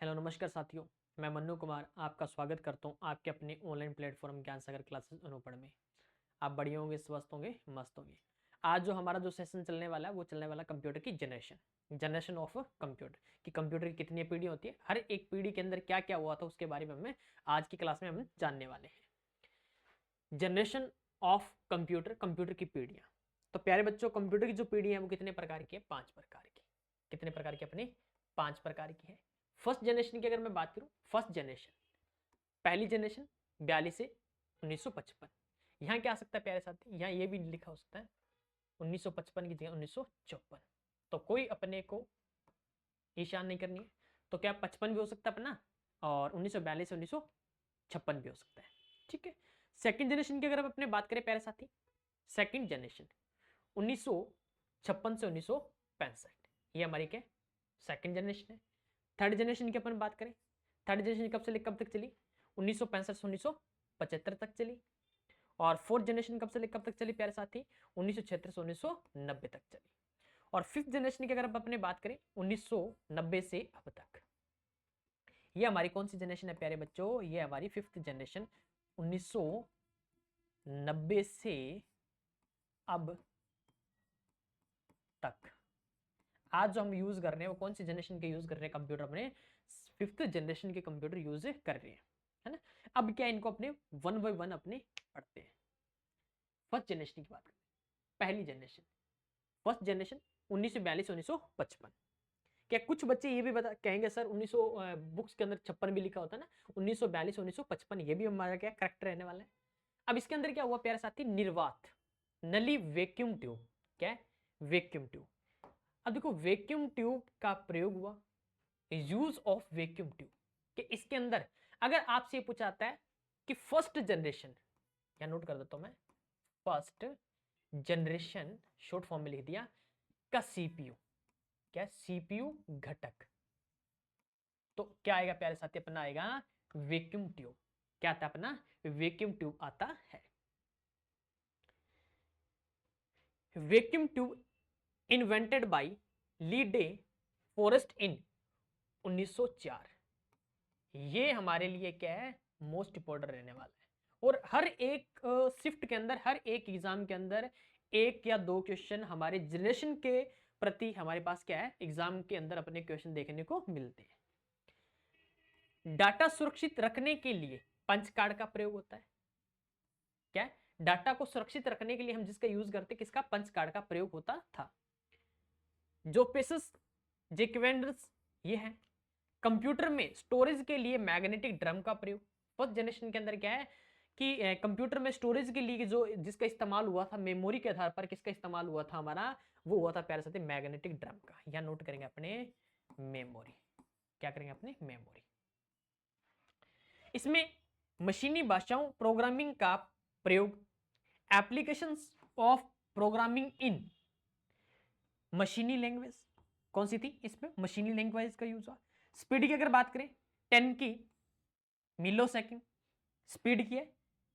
Hello नमस्कार साथियों, मैं मन्नू कुमार आपका स्वागत करता हूं आपके अपने ऑनलाइन प्लेटफॉर्म ज्ञान सागर क्लासेस अनूपढ़ में। आप बढ़िया होंगे, स्वस्थ होंगे, मस्त होंगे। आज जो हमारा जो सेशन चलने वाला है वो चलने वाला कंप्यूटर की जनरेशन ऑफ कंप्यूटर कि कंप्यूटर की कितनी पीढ़ी होती है, हर एक पीढ़ी के अंदर क्या क्या हुआ था उसके बारे में हमें आज की क्लास में हम जानने वाले हैं। जनरेशन ऑफ कंप्यूटर, कंप्यूटर की पीढ़ियां। तो प्यारे बच्चों, कंप्यूटर की जो पीढ़ी है वो कितने प्रकार की है? 5 प्रकार की। कितने प्रकार की? अपने 5 प्रकार की है। फर्स्ट जनरेशन की अगर मैं बात करूं, फर्स्ट जनरेशन, पहली जनरेशन 42 से 1955। यहां क्या आ सकता है प्यारे साथी? यहां ये भी लिखा हो सकता है 1955 की जगह 1954। तो कोई अपने को ईशान नहीं करनी है, तो क्या 55 भी हो सकता है अपना, और 1942 से 1956 भी हो सकता है। ठीक है। सेकंड जनरेशन की अगर हम अपने बात करें प्यारे साथी, सेकंड जनरेशन 1956 से 1965, ये हमारी क्या सेकंड जनरेशन है। थर्ड जनरेशन की अपन बात करें, थर्ड जनरेशन कब से लेकर कब तक चली? 1965 से 1975 तक चली। और फोर्थ जनरेशन कब से लेकर कब तक चली प्यारे साथी? 1976 से 1990 तक चली। और फिफ्थ जनरेशन की अगर हम अपने बात करें 1990 से अब तक, ये हमारी कौन सी जनरेशन है प्यारे बच्चों? ये हमारी फिफ्थ जनरेशन 1990 से अब तक। आज जो हम यूज कर रहे हैं वो कौन सी जनरेशन के यूज कर रहे हैं कंप्यूटर? अपने फिफ्थ जनरेशन के कंप्यूटर यूज कर रहे हैं, है ना। अब क्या इनको अपने वन बाय वन अपने पढ़ते हैं। फर्स्ट जनरेशन की बात करें, पहली जनरेशन, फर्स्ट जनरेशन 1942 1955। क्या कुछ बच्चे ये भी बता कहेंगे सर 1900 बुक्स के अंदर 56 भी लिखा होता है ना, 1942 1955 ये भी हमारा क्या करेक्ट रहने वाला है। अब इसके अंदर क्या हुआ प्यारे साथी? निर्वात नली वैक्यूम ट्यूब। क्या है? Vacuum tube. अब देखो वैक्यूम ट्यूब का प्रयोग हुआ, यूज ऑफ वैक्यूम ट्यूब कि इसके अंदर अगर आपसे पूछा जाता है कि फर्स्ट जनरेशन, या नोट कर देता हूं मैं, फर्स्ट जनरेशन शॉर्ट फॉर्म में लिख दिया का सीपीयू, क्या सीपीयू घटक, तो क्या आएगा प्यारे साथी? अपना आएगा वैक्यूम ट्यूब। क्या आता है अपना? वैक्यूम ट्यूब आता है। Vacuum tube invented by Lee De Forest in 1904। ये हमारे लिए क्या है? मोस्ट इंपॉर्टेंट रहने वाला है। और हर एक शिफ्ट के अंदर, हर एक एग्जाम के अंदर एक या दो क्वेश्चन हमारे जनरेशन के प्रति हमारे पास क्या है एग्जाम के अंदर अपने क्वेश्चन देखने को मिलते हैं। डाटा सुरक्षित रखने के लिए पंच कार्ड का प्रयोग होता है। क्या? डाटा को सुरक्षित रखने के लिए हम जिसका यूज करते, किसका? पंच कार्ड का प्रयोग होता था। जो पेसेस जेक्वेंडर्स ये है। कंप्यूटर में स्टोरेज के लिए मैग्नेटिक ड्रम का प्रयोग। फर्स्ट जनरेशन के अंदर क्या है कि कंप्यूटर में स्टोरेज के लिए जो जिसका इस्तेमाल हुआ था, मेमोरी के आधार पर किसका इस्तेमाल हुआ था हमारा? वो हुआ था प्यारे साथी मैग्नेटिक ड्रम का। यहां नोट करेंगे अपने मेमोरी। क्या करेंगे? अपने मेमोरी। इसमें मशीनी भाषाओं प्रोग्रामिंग का प्रयोग, एप्लीकेशंस ऑफ प्रोग्रामिंग इन मशीनी लैंग्वेज। कौन सी थी इसमें? मशीनी लैंग्वेज का यूज हुआ। स्पीड की अगर बात करें 10 की मिलो सेकेंड स्पीड की है,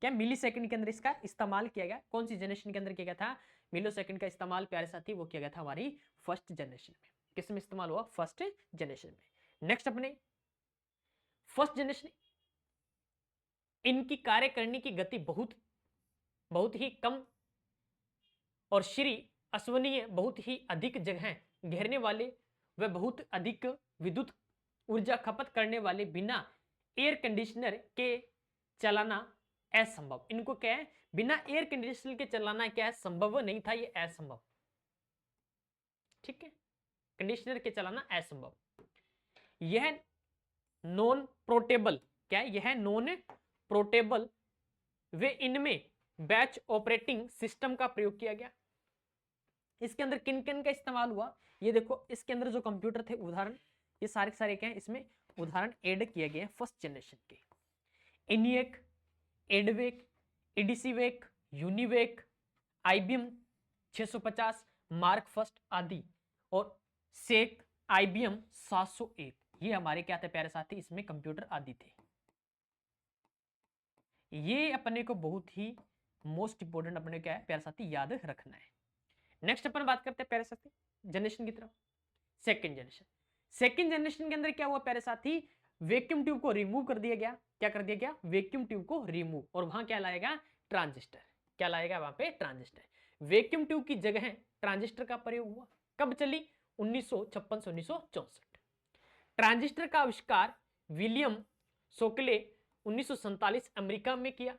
क्या मिली सेकंड के अंदर इसका इस्तेमाल किया गया। कौन सी जनरेशन के अंदर किया गया था? मिलो सेकंड का इस्तेमाल प्यारे साथी वो किया गया था हमारी फर्स्ट जनरेशन में। किस में इस्तेमाल हुआ? फर्स्ट जनरेशन में। नेक्स्ट अपने फर्स्ट जनरेशन, इनकी कार्य करने की गति बहुत बहुत ही कम और श्री अश्वनीय, बहुत ही अधिक जगह घेरने वाले व बहुत अधिक विद्युत ऊर्जा खपत करने वाले बिना एयर कंडीशनर के चलाना असंभव। इनको क्या है? बिना एयर कंडीशनर के चलाना क्या है? संभव नहीं था, ये असंभव। ठीक है, कंडीशनर के चलाना असंभव। यह नॉन पोर्टेबल, क्या है? यह नॉन पोर्टेबल वे इनमें बैच ऑपरेटिंग सिस्टम का प्रयोग किया गया। इसके अंदर किन किन का इस्तेमाल हुआ ये देखो। इसके अंदर जो कंप्यूटर थे उदाहरण, ये सारे सारे क्या है इसमें उदाहरण ऐड किए गए हैं फर्स्ट जनरेशन के। ENIAC, एडवेक, एडिसीवेक, UNIVAC, IBM 650, mark first आदि, और सेक, आईबीएम 701, ये हमारे क्या थे प्यारे साथी? इसमें कंप्यूटर आदि थे। ये अपने को बहुत ही मोस्ट इंपोर्टेंट अपने क्या है प्यारे साथी याद रखना है। नेक्स्ट अपन बात करते हैं प्यारे साथी जनरेशन की तरफ। सेकंड जनरेशन, सेकंड जनरेशन के अंदर क्या हुआ प्यारे साथी? वैक्यूम ट्यूब को रिमूव कर दिया गया। क्या कर दिया गया? वैक्यूम ट्यूब को रिमूव, और वहां क्या लाएगा? ट्रांजिस्टर। क्या लाएगा वहां पे? ट्रांजिस्टर। वैक्यूम ट्यूब की जगह ट्रांजिस्टर का प्रयोग हुआ। कब चली? 1956 से 1964। ट्रांजिस्टर का आविष्कार विलियम शोकले 1947 अमेरिका में किया।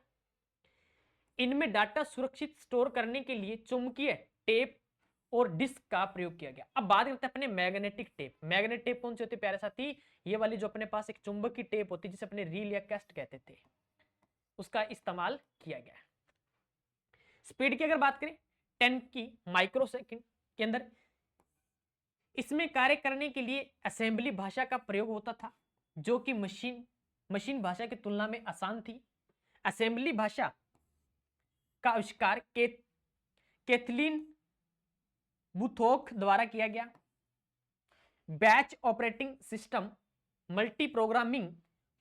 इनमें डाटा सुरक्षित स्टोर करने के लिए चुंबकीय टेप और डिस्क का प्रयोग किया गया। अब बात करते हैं अपने मैग्नेटिक टेप। मैग्नेटिक टेप कौन सी होती है प्यारे साथी? ये वाली जो अपने पास एक चुंबक की टेप होती है जिसे अपने रील या कैस्ट कहते थे, उसका इस्तेमाल किया गया। स्पीड की अगर बात करें 10 की माइक्रो सेकंड के अंदर, इसमें कार्य करने के लिए असेंबली भाषा का प्रयोग होता था, जो कि मशीन भाषा की तुलना में आसान थी। असेंबली भाषा का आविष्कार कैथलीन बुथोक द्वारा किया गया। Batch operating system, multi programming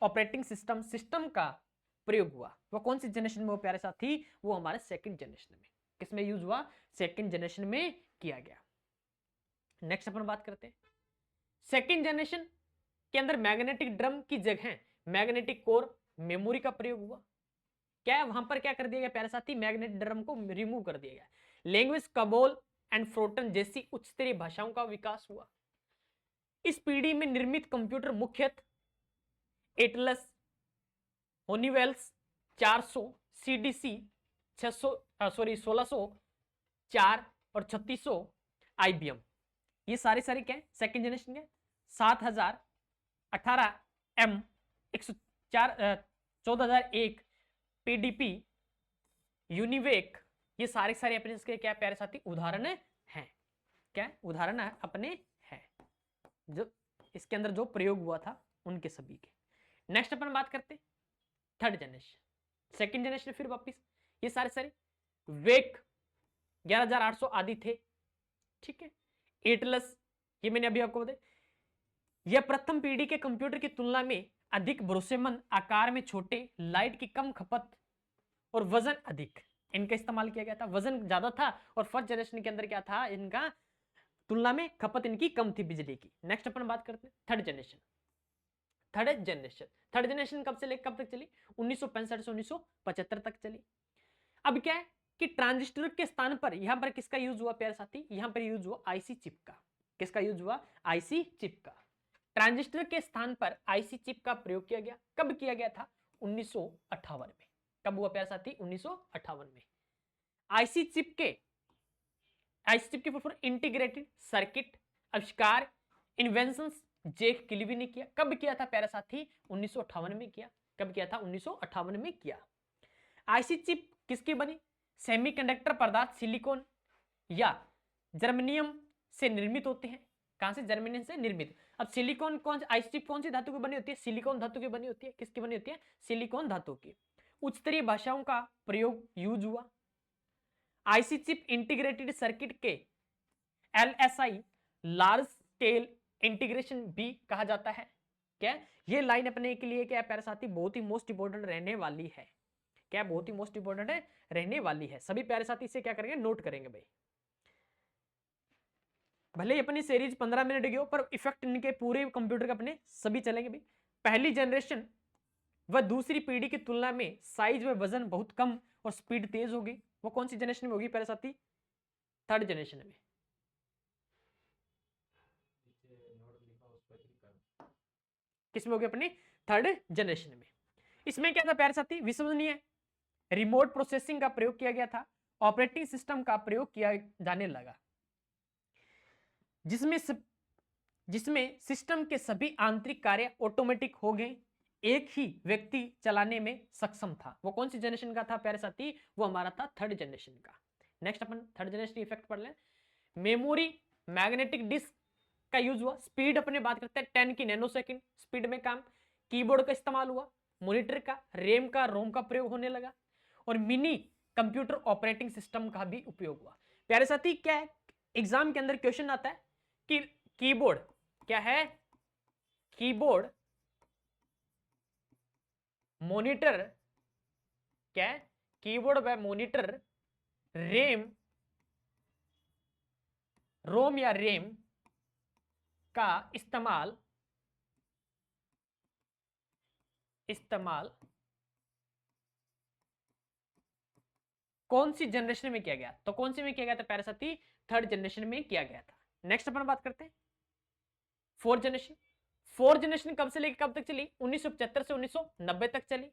operating system का प्रयोग हुआ। वो कौन सी जनरेशन में वो प्यारे साथी? वो हमारे सेकंड जनरेशन में। किसमें यूज हुआ? सेकंड जनरेशन में किया गया। नेक्स्ट अपन बात करते हैं सेकंड जनरेशन के अंदर मैग्नेटिक ड्रम की जगह मैग्नेटिक कोर मेमोरी का प्रयोग हुआ। क्या है वहां पर? क्या कर दिया गया प्यारे साथी? मैग्नेटिक ड्रम को रिमूव कर दिया गया। लैंग्वेज कबोल एंड फ्रोटन जैसी उच्च स्तरीय भाषाओं का विकास हुआ। इस पीढ़ी में निर्मित कंप्यूटर मुख्यतः एटलस, होनीवेल्स 400, सीडीसी 1604 और 3600, आईबीएम, ये सारे क्या है? सेकंड जनरेशन के। 7000, 18M, 104, 14001, पीडीपी, यूनिवेक, ये सारे अपने इसके क्या प्यारे साथी? उदाहरण हैं। क्या उदाहरण है अपने हैं जो इसके अंदर जो प्रयोग हुआ था उनके सभी के। नेक्स्ट अपन बात करते हैं थर्ड जनरेशन। सेकंड जनरेशन फिर वापिस ये सारे वेक 11800 आदि थे, ठीक है। एटलस, ये मैंने अभी आपको बताया, यह प्रथम पीढ़ी के कंप्यूटर की तुलना में अधिक भरोसेमंद, आकार में छोटे, लाइट की कम खपत और वजन अधिक इनका इस्तेमाल किया गया था। वजन ज्यादा था और फर्स्ट जनरेशन के अंदर क्या था? इनका तुलना में खपत इनकी कम थी बिजली की। नेक्स्ट अपन बात करते हैं थर्ड जनरेशन। थर्ड जनरेशन कब से लेकर कब तक चली? 1965 से 1975 तक चली। अब क्या है कि ट्रांजिस्टर के स्थान पर यहां पर किसका यूज हुआ प्यारे साथी? यहां पर यूज हुआ आईसी चिप का। किसका यूज हुआ? आईसी चिप का। ट्रांजिस्टर के स्थान पर आईसी चिप का प्रयोग किया गया। कब किया गया था? 1958 में। कब हुआ प्यारे साथी? 1958 में। आईसी चिप के फॉर इंटीग्रेटेड सर्किट आविष्कार इन्वेंशंस जेक किलवी ने किया। कब किया था प्यारे साथी? 1958 में किया। कब किया था? 1958 में किया। आईसी चिप किसकी बनी? सेमीकंडक्टर पदार्थ सिलिकॉन या जर्मेनियम से निर्मित होते हैं। कहां से? जर्मेनियम से निर्मित। अब सिलिकॉन कौन, आईसी चिप कौन सी धातु की बनी होती है? सिलिकॉन धातु की बनी होती है। किसकी बनी होती है? सिलिकॉन धातु की। उच्च स्तरीय भाषाओं का प्रयोग यूज हुआ। आईसी चिप इंटीग्रेटेड सर्किट के एलएसआई, लार्ज स्केल इंटीग्रेशन भी कहा जाता है। क्या ये लाइन अपने के लिए क्या प्यारे साथी? बहुत ही मोस्ट इंपोर्टेंट रहने वाली है। क्या बहुत ही मोस्ट इंपोर्टेंट है? रहने वाली है। सभी प्यारे साथी इसे क्या करेंगे? नोट करेंगे भाई। भले ही अपनी सीरीज 15 मिनट की हो पर इफेक्ट इनके पूरे कंप्यूटर के अपने सभी चलेंगे भाई। पहली जनरेशन व दूसरी पीढ़ी की तुलना में साइज व वजन बहुत कम और स्पीड तेज होगी। वो कौन सी जनरेशन में होगी प्यारे साथी? थर्ड जनरेशन में। किसमें होगी? अपनी थर्ड जनरेशन में। इसमें क्या था प्यारे साथी? विश्वसनीय रिमोट प्रोसेसिंग का प्रयोग किया गया था। ऑपरेटिंग सिस्टम का प्रयोग किया जाने लगा जिसमें सिस्टम के सभी आंतरिक कार्य ऑटोमेटिक हो गए, एक ही व्यक्ति चलाने में सक्षम था। वो कौन सी जनरेशन का था प्यारे साथी? वो हमारा था थर्ड जनरेशन का। नेक्स्ट अपन थर्ड जनरेशन इफेक्ट पढ़ लें। मेमोरी, मैग्नेटिक डिस्क का यूज हुआ। स्पीड अपने बात करते हैं 10 की नैनो सेकंड स्पीड में काम। कीबोर्ड का इस्तेमाल हुआ। मॉनिटर का, रैम का, रोम का प्रयोग होने लगा और मिनी कंप्यूटर ऑपरेटिंग सिस्टम का भी उपयोग हुआ। प्यारे साथी क्या है? एग्जाम के अंदर क्वेश्चन आता है कि कीबोर्ड क्या है? कीबोर्ड, मॉनिटर क्या है? कीबोर्ड व मॉनिटर, रैम, रोम या रैम का इस्तेमाल इस्तेमाल कौन सी जनरेशन में किया गया? तो कौन सी में किया गया था प्यारे साथी? थर्ड जनरेशन में किया गया था। नेक्स्ट अपन बात करते हैं फोर्थ जनरेशन। फोर्थ जनरेशन कब से लेकर कब तक चली? 1975 से 1990 तक चली।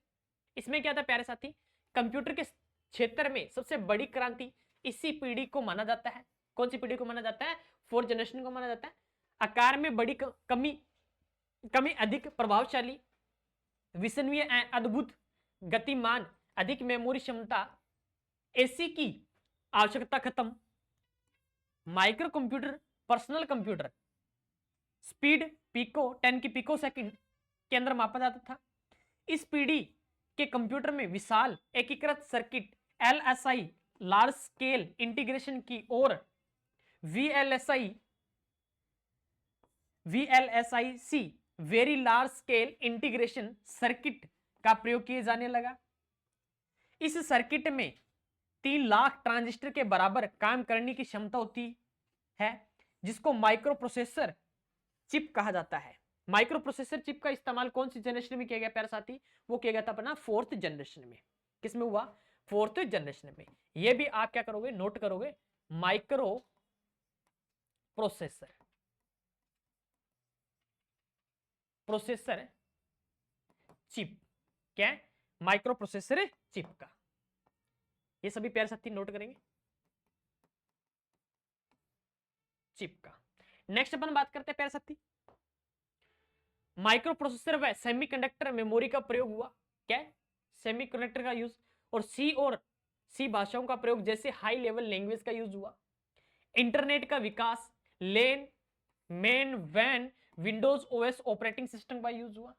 इसमें क्या था प्यारे साथी? कंप्यूटर के क्षेत्र में सबसे बड़ी क्रांति इसी पीढ़ी को माना जाता है। कौन सी पीढ़ी को माना जाता है? फोर्थ जनरेशन को माना जाता है। आकार में बड़ी कमी अधिक प्रभावशाली, विश्वसनीय, अद्भुत, गतिमान, अधिक मेमोरी क्षमता, एसी की आवश्यकता खत्म, micro computer, personal computer, speed pico 10 की पिको सेकंड के अंदर मापा जाता था। इस पीढ़ी के कंप्यूटर में विशाल एकीकृत circuit LSI large scale integration की और VLSIC very large scale integration circuit का प्रयोग किए जाने लगा। इस सर्किट में 3 लाख ट्रांजिस्टर के बराबर काम करने की क्षमता होती है, जिसको माइक्रो प्रोसेसर चिप कहा जाता है। माइक्रो प्रोसेसर चिप का इस्तेमाल कौन सी जनरेशन में किया गया प्यारे साथी? वो किया गया था अपना फोर्थ जनरेशन में। किसमें हुआ? फोर्थ जनरेशन में। ये भी आप क्या करोगे? नोट करोगे, माइक्रो प्रोसेसर चिप। क्या है? माइक्रो प्रोसेसर चिप का। ये सभी प्यारे साथी नोट करेंगे, चिप का। नेक्स्ट अपन बात करते हैं प्यारे साथी, माइक्रो प्रोसेसर व सेमीकंडक्टर मेमोरी का प्रयोग हुआ। क्या है? सेमीकंडक्टर का यूज और सी भाषाओं का प्रयोग जैसे हाई लेवल लैंग्वेज का यूज हुआ। इंटरनेट का विकास, लेन मेन वैन विंडोज ओएस ऑपरेटिंग सिस्टम का यूज हुआ।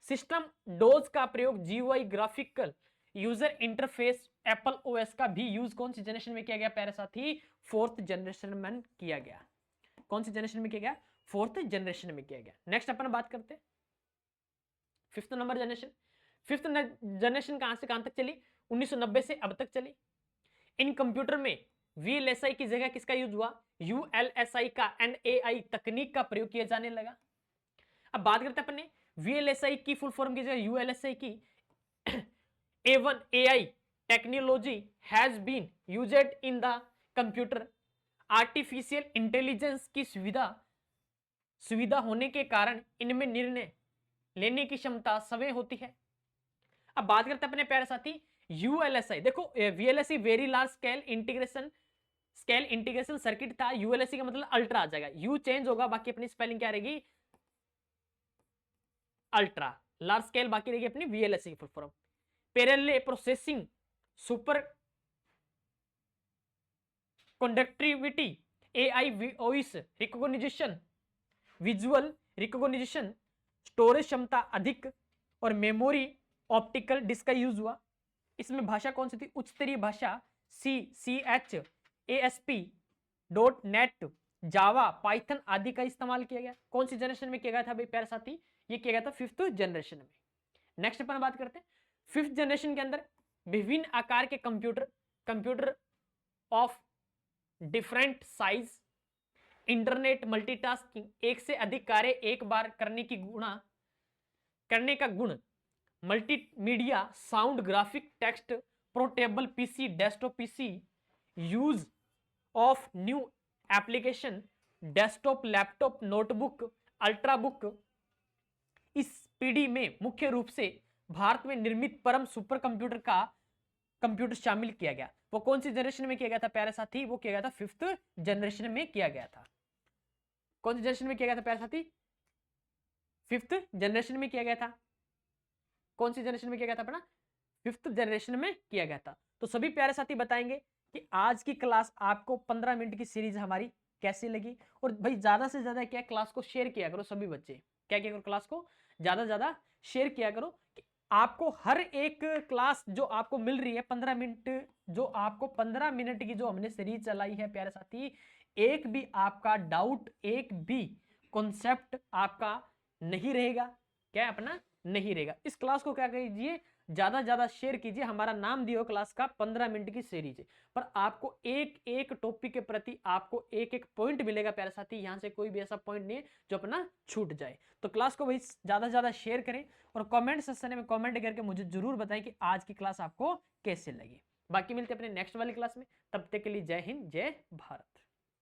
सिस्टम डोज का प्रयोग GUI graphical user interface Apple OS का भी यूज कौन सी जनरेशन में किया गया प्यारे साथी? फोर्थ जनरेशन में किया गया। कौन सी जनरेशन में किया गया? फोर्थ जनरेशन में किया गया। नेक्स्ट अपन बात करते हैं fifth number generation. Fifth generation कहां से कहां तक चली? 1990 से अब तक चली। इन कंप्यूटर में वीएलएसआई की जगह किसका यूज हुआ? यूएलएसआई का एनएआई तकनीक का प्रयोग किया जाने लगा। अब बात करते हैं अपन ने वीएलएसआई की फुल फॉर्म की जगह यूएलएसआई की। A1 AI technology has been used in the computer. Artificial intelligence की सुविधा होने के कारण इनमें निर्णय लेने की क्षमता समय होती है। अब बात करते हैं अपने प्यारे साथी यूएलएसआई। देखो VLSI very large scale integration circuit था। यूएलएसआई का मतलब अल्ट्रा आ जाएगा, यू चेंज होगा, बाकी अपनी स्पेलिंग क्या रहेगी? अल्ट्रा। लार्ज स्केल बाकी रहेगी अपनी वीएलएसआई की full form. Parallel processing, super conductivity, AI voice recognition, visual recognition, storage क्षमता अधिक और मेमोरी ऑप्टिकल डिस्क का यूज हुआ। इसमें भाषा कौन सी थी? उच्च स्तरीय भाषा CH ASP .NET Java Python आदि का इस्तेमाल किया गया। कौन सी जनरेशन में किया गया था भाई प्यारे साथी? ये किया गया था फिफ्थ जनरेशन में। नेक्स्ट अपन बात करते हैं फिफ्थ जनरेशन के अंदर विभिन्न आकार के computer of different size, internet multitasking, एक से अधिक कार्य एक बार करने का गुण, multimedia sound graphic text, portable PC desktop PC, use of new application, desktop laptop notebook ultrabook. इस पीढ़ी में मुख्य रूप से भारत में निर्मित परम सुपर कंप्यूटर शामिल किया गया। वो कौन सी जनरेशन में किया गया था प्यारे साथी? वो किया गया था फिफ्थ जनरेशन में किया गया था। कौन सी जनरेशन में किया गया था प्यारे साथी? फिफ्थ जनरेशन में किया गया था। कौन सी जनरेशन में किया गया था अपना? फिफ्थ जनरेशन में किया गया था। तो सभी प्यारे साथी बताएंगे कि आज की क्लास आपको 15 मिनट की सीरीज हमारी कैसी लगी। और भाई ज्यादा से ज्यादा क्या क्लास को शेयर किया करो, सभी बच्चे क्या किया करो, क्लास को ज्यादा से ज्यादा शेयर किया करो कि आपको हर एक क्लास जो आपको मिल रही है 15 मिनट, जो आपको 15 मिनट की जो हमने सीरीज चलाई है प्यारे साथी, एक भी आपका डाउट, एक भी कॉन्सेप्ट आपका नहीं रहेगा। क्या अपना नहीं रहेगा। इस क्लास को क्या कीजिए, ज्यादा ज्यादा शेयर कीजिए। हमारा नाम दियो क्लास का 15 मिनट की सीरीज है, पर आपको एक एक टॉपिक के प्रति आपको एक एक पॉइंट मिलेगा प्यारे साथी। यहां से कोई भी ऐसा पॉइंट नहीं है जो अपना छूट जाए। तो क्लास को भाई ज्यादा से ज्यादा शेयर करें और कमेंट सेक्शन में कमेंट करके मुझे जरूर बताएं कि आज की क्लास आपको कैसे लगी। बाकी मिलते हैं अपने नेक्स्ट वाली क्लास में, तब तक के लिए जय हिंद जय भारत।